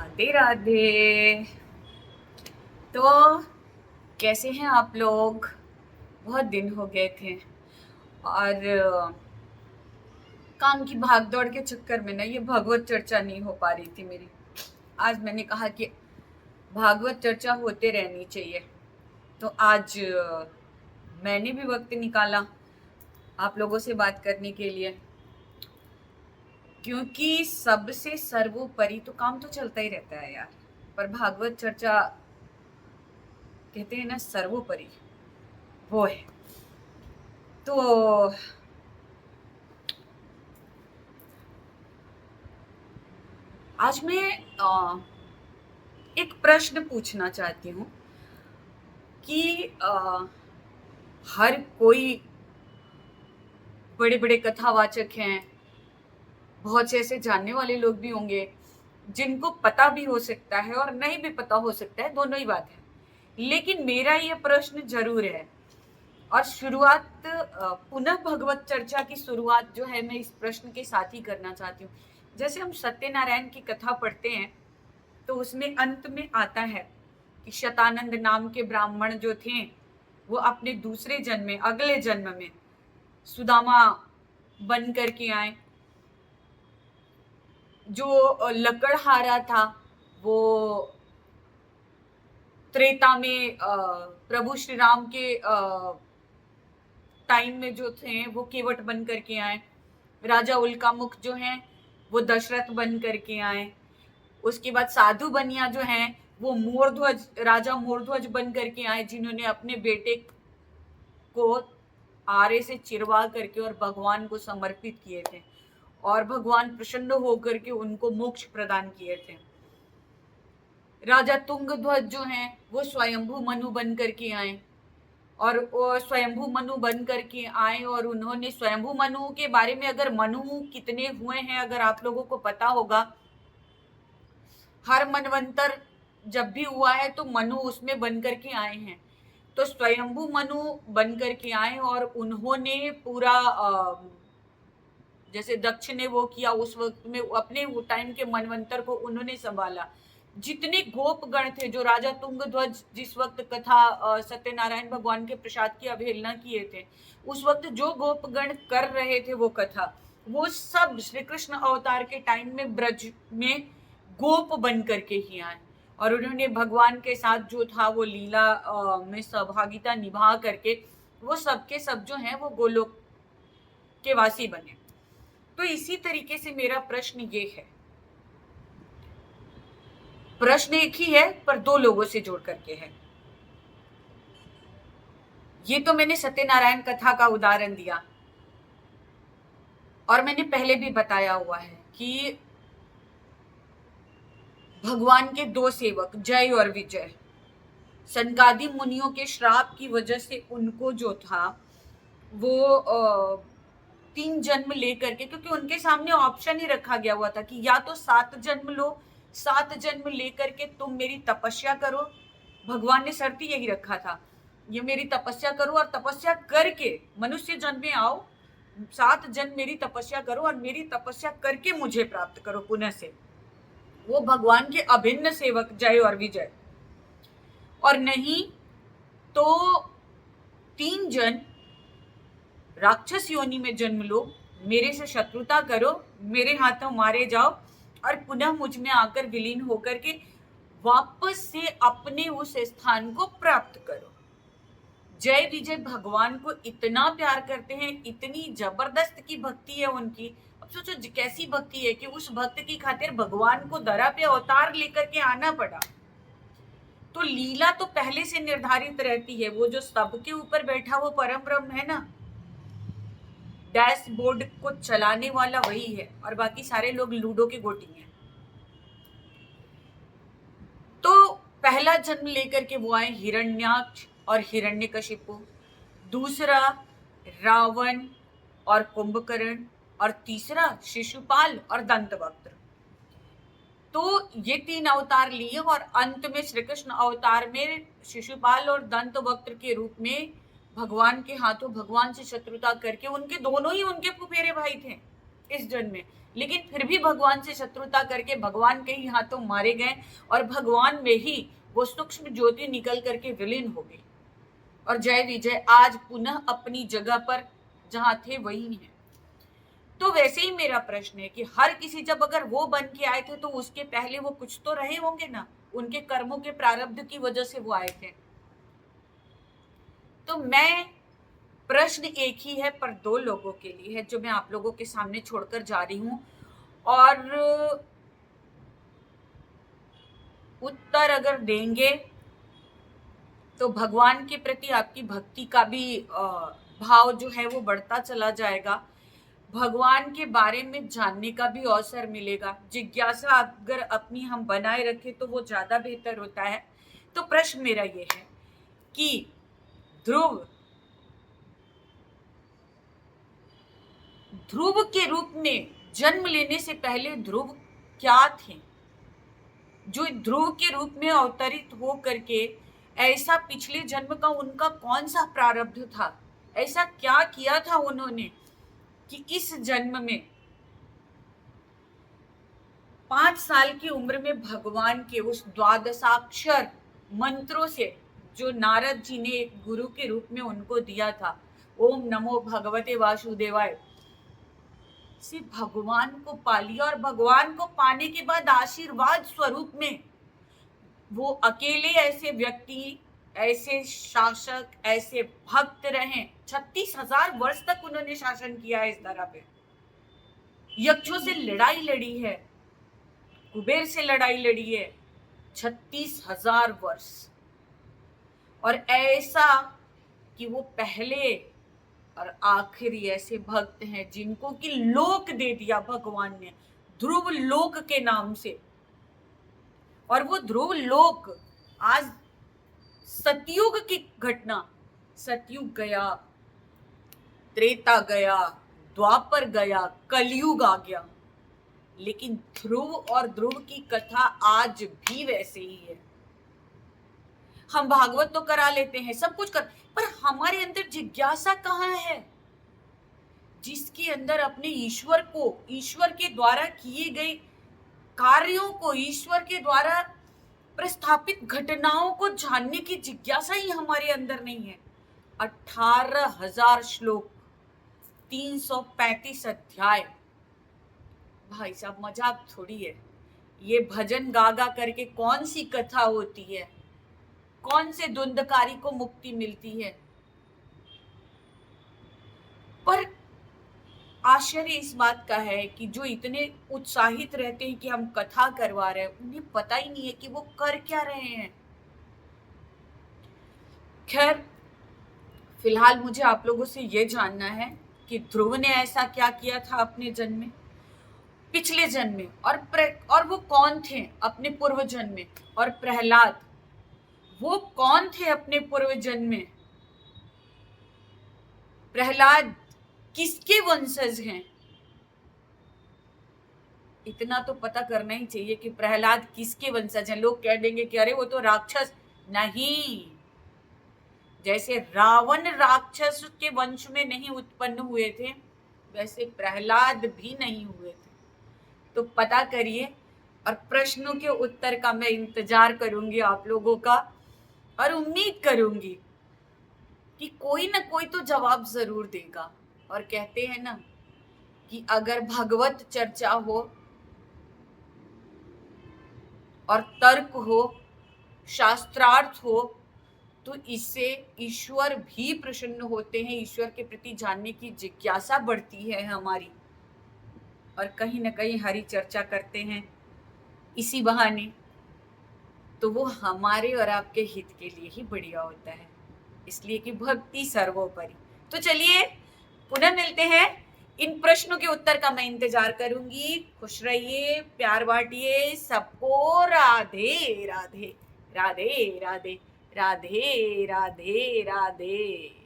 राधे राधे। तो कैसे हैं आप लोग? बहुत दिन हो गए थे और काम की भागदौड़ के चक्कर में ना ये भागवत चर्चा नहीं हो पा रही थी मेरी। आज मैंने कहा कि भागवत चर्चा होते रहनी चाहिए, तो आज मैंने भी वक्त निकाला आप लोगों से बात करने के लिए, क्योंकि सबसे सर्वोपरि तो काम तो चलता ही रहता है यार, पर भागवत चर्चा कहते हैं ना सर्वोपरि वो है। तो आज मैं एक प्रश्न पूछना चाहती हूँ कि हर कोई बड़े बड़े कथावाचक हैं, बहुत से ऐसे जानने वाले लोग भी होंगे जिनको पता भी हो सकता है और नहीं भी पता हो सकता है, दोनों ही बात है। लेकिन मेरा ये प्रश्न जरूर है और शुरुआत पुनः भगवत चर्चा की शुरुआत जो है मैं इस प्रश्न के साथ ही करना चाहती हूँ। जैसे हम सत्यनारायण की कथा पढ़ते हैं तो उसमें अंत में आता है कि शतानंद नाम के ब्राह्मण जो थे वो अपने दूसरे जन्म में, अगले जन्म में सुदामा बन करके आए। जो लकड़हारा था वो त्रेता में प्रभु श्री राम के टाइम में जो थे वो केवट बन करके आए। राजा उल्कामुख जो हैं वो दशरथ बन करके आए। उसके बाद साधु बनिया जो हैं वो मोरध्वज, राजा मोरध्वज बन करके आए, जिन्होंने अपने बेटे को आरे से चिरवा करके और भगवान को समर्पित किए थे और भगवान प्रसन्न होकर के उनको मोक्ष प्रदान किए थे। राजा तुंगध्वज जो हैं वो स्वयंभू मनु बन करके आए और स्वयंभू मनु बन करके आए और उन्होंने स्वयंभू मनु के बारे में, अगर मनु कितने हुए हैं अगर आप लोगों को पता होगा, हर मनवंतर जब भी हुआ है तो मनु उसमें बन करके आए हैं। तो स्वयंभू मनु बन करके आए और उन्होंने पूरा जैसे दक्ष ने वो किया उस वक्त में, अपने टाइम के मनवंतर को उन्होंने संभाला। जितने गोपगण थे, जो राजा तुंगध्वज जिस वक्त कथा सत्यनारायण भगवान के प्रसाद की अवहेलना किए थे, उस वक्त जो गोपगण कर रहे थे वो कथा, वो सब श्री कृष्ण अवतार के टाइम में ब्रज में गोप बन करके ही आए और उन्होंने भगवान के साथ जो था वो लीला में सहभागिता निभा करके वो सब के सब जो हैं वो गोलोक के वासी बने। तो इसी तरीके से मेरा प्रश्न ये है, प्रश्न एक ही है पर दो लोगों से जोड़ करके है। ये तो मैंने सत्यनारायण कथा का उदाहरण दिया और मैंने पहले भी बताया हुआ है कि भगवान के दो सेवक जय और विजय, सनकादि मुनियों के श्राप की वजह से उनको जो था वो 3 जन्म लेकर के, क्योंकि उनके सामने ऑप्शन ही रखा गया हुआ था कि या तो 7 जन्म लो, 7 जन्म लेकर के तुम मेरी तपस्या करो। भगवान ने शर्त यही रखा था, ये मेरी तपस्या करो और तपस्या करके मनुष्य जन्म में आओ, 7 जन्म मेरी तपस्या करो और मेरी तपस्या करके मुझे प्राप्त करो पुनः से। वो भगवान के अभिन्न सेवक जय और विजय। और नहीं तो 3 जन राक्षस योनि में जन्म लो, मेरे से शत्रुता करो, मेरे हाथों मारे जाओ और पुनः मुझ में आकर विलीन होकर के वापस से अपने उस स्थान को प्राप्त करो। जय विजय भगवान को इतना प्यार करते हैं, इतनी जबरदस्त की भक्ति है उनकी। अब सोचो कैसी भक्ति है कि उस भक्त की खातिर भगवान को दरा पे अवतार लेकर के आना पड़ा। तो लीला तो पहले से निर्धारित रहती है, वो जो सबके ऊपर बैठा वो परम ब्रह्म है ना, डैशबोर्ड को चलाने वाला वही है और बाकी सारे लोग लूडो के गोटी हैं। तो पहला जन्म लेकर के वो आए हिरण्याक्ष और हिरण्यकशिपु, दूसरा रावण और कुंभकर्ण और तीसरा शिशुपाल और दंतवक्त्र। तो ये 3 अवतार लिए और अंत में श्री कृष्ण अवतार में शिशुपाल और दंतवक्त्र के रूप में भगवान के हाथों भगवान से शत्रुता करके, उनके दोनों ही उनके फुफेरे भाई थे, इस जन्म में, लेकिन फिर भी भगवान से शत्रुता करके भगवान के ही हाथों मारे गए और भगवान में ही वो सूक्ष्म ज्योति निकल करके विलीन हो गई और जय विजय आज पुनः अपनी जगह पर जहां थे वही है। तो वैसे ही मेरा प्रश्न है कि हर किसी जब अगर वो बन के आए थे तो उसके पहले वो कुछ तो रहे होंगे ना, उनके कर्मों के प्रारब्ध की वजह से वो आए थे। तो मैं प्रश्न एक ही है पर दो लोगों के लिए है जो मैं आप लोगों के सामने छोड़कर जा रही हूं, और उत्तर अगर देंगे तो भगवान के प्रति आपकी भक्ति का भी भाव जो है वो बढ़ता चला जाएगा, भगवान के बारे में जानने का भी अवसर मिलेगा। जिज्ञासा अगर अपनी हम बनाए रखें तो वो ज्यादा बेहतर होता है। तो प्रश्न मेरा ये है कि ध्रुव के रूप में जन्म लेने से पहले ध्रुव क्या थे जो ध्रुव के रूप में अवतरित हो करके ऐसा पिछले जन्म का उनका कौन सा प्रारब्ध था, ऐसा क्या किया था उन्होंने कि इस जन्म में 5 साल की उम्र में भगवान के उस द्वादशाक्षर मंत्रों से जो नारद जी ने एक गुरु के रूप में उनको दिया था, ओम नमो भगवते वासुदेवाय, से भगवान को पा लिया और भगवान को पाने के बाद आशीर्वाद स्वरूप में वो अकेले ऐसे व्यक्ति, ऐसे शासक, ऐसे भक्त रहे। 36,000 वर्ष तक उन्होंने शासन किया है इस धरा पे, यक्षों से लड़ाई लड़ी है, कुबेर से लड़ाई लड़ी है 36,000 वर्ष, और ऐसा कि वो पहले और आखिरी ऐसे भक्त हैं जिनको कि लोक दे दिया भगवान ने ध्रुव लोक के नाम से। और वो ध्रुव लोक आज सतयुग की घटना, सतयुग गया, त्रेता गया, द्वापर गया, कलयुग आ गया, लेकिन ध्रुव और ध्रुव की कथा आज भी वैसे ही है। हम भागवत तो करा लेते हैं, सब कुछ कर, पर हमारे अंदर जिज्ञासा कहाँ है जिसके अंदर अपने ईश्वर को, ईश्वर के द्वारा किए गए कार्यों को, ईश्वर के द्वारा प्रस्थापित घटनाओं को जानने की जिज्ञासा ही हमारे अंदर नहीं है। 18,000 श्लोक, 335 अध्याय, भाई साहब मजाक थोड़ी है। ये भजन गागा करके कौन सी कथा होती है, कौन से धुंधकारी को मुक्ति मिलती है। पर आश्चर्य इस बात का है कि जो इतने उत्साहित रहते हैं कि हम कथा करवा रहे हैं, उन्हें पता ही नहीं है कि वो कर क्या रहे हैं। खैर, फिलहाल मुझे आप लोगों से ये जानना है कि ध्रुव ने ऐसा क्या किया था अपने जन्म में, पिछले जन्म में, और वो कौन थे अपने पूर्व जन्म में, और प्रहलाद वो कौन थे अपने पूर्व जन्म में। प्रहलाद किसके वंशज हैं, इतना तो पता करना ही चाहिए कि प्रहलाद किसके वंशज हैं। लोग कह देंगे कि अरे वो तो राक्षस, नहीं, जैसे रावण राक्षस के वंश में नहीं उत्पन्न हुए थे, वैसे प्रहलाद भी नहीं हुए थे। तो पता करिए, और प्रश्नों के उत्तर का मैं इंतजार करूंगी आप लोगों का, और उम्मीद करूंगी कि कोई ना कोई तो जवाब जरूर देगा। और कहते हैं ना कि अगर भगवत चर्चा हो और तर्क हो, शास्त्रार्थ हो, तो इससे ईश्वर भी प्रसन्न होते हैं, ईश्वर के प्रति जानने की जिज्ञासा बढ़ती है हमारी, और कहीं ना कहीं हरी चर्चा करते हैं इसी बहाने, तो वो हमारे और आपके हित के लिए ही बढ़िया होता है, इसलिए कि भक्ति सर्वोपरि। तो चलिए पुनः मिलते हैं, इन प्रश्नों के उत्तर का मैं इंतजार करूंगी। खुश रहिए, प्यार बांटिए, सबको राधे राधे, राधे राधे, राधे राधे, राधे।